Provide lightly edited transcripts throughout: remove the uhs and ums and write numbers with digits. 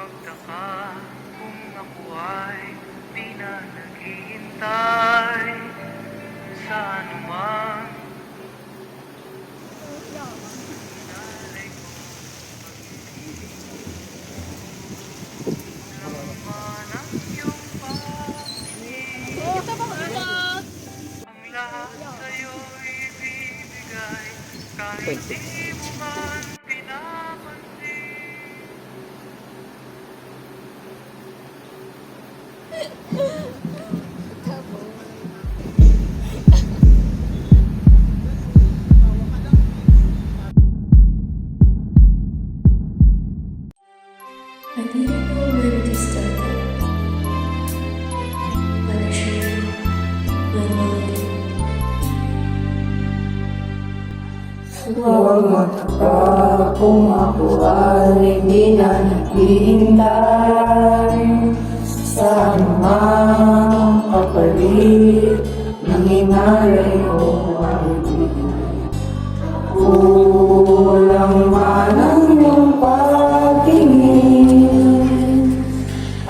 magtaka kung ako ay di na naghihintay sa anuman. Inalay ko laman ang iyong pag-ibig. Ang lahat sa'yo'y ibibigay kahit di mo man pinapansin. I didn't know where to start, but I sure will know it. Huwag magtaka kung ako ay hindi na naghihintay sa anumang kapalit ng hingalay ko ay ibigay. Kulang man ang iyong pagtingin,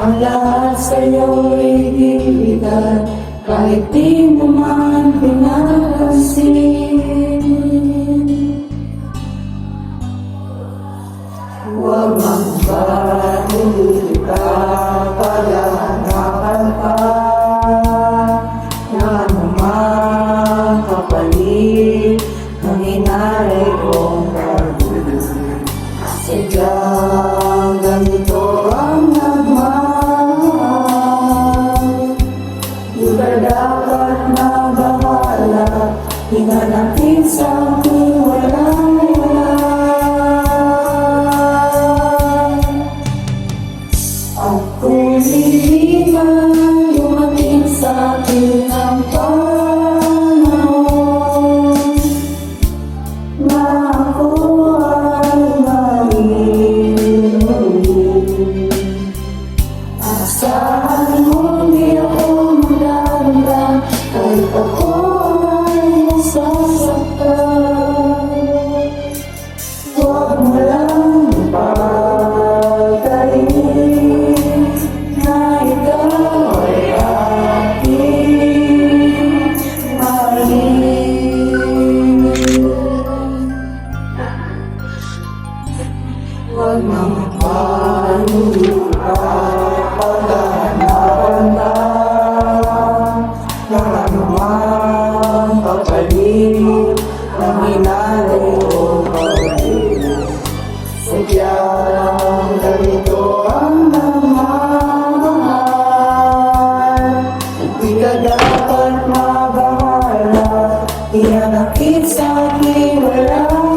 ang lahat sa'yo'y ibibigay kahit di mo man pinapansin. Huwag magbago ka, paghahanapan ka na anumang kapalit ng hinalay kong pag-ibig. Sadyang ganito ang nagmahal, di ba dapat mabahala, hinanapin sa aking walang-wala. Kung hindi man dumating sa akin ang panahon na ako ay maiuwi, asahan mo di ako magdadamdam kahit ako ay nasasaktan. Huwag mo lang ipagkalingin na ikaw ay aking mahal. Huwag nang maluka, paghahanapan ka ng anumang kapalit ng hinalay kong pag-ibig. Sadyang ganito ang nagmamahal, di ka dapat mabahala, hinanakit sa aking walang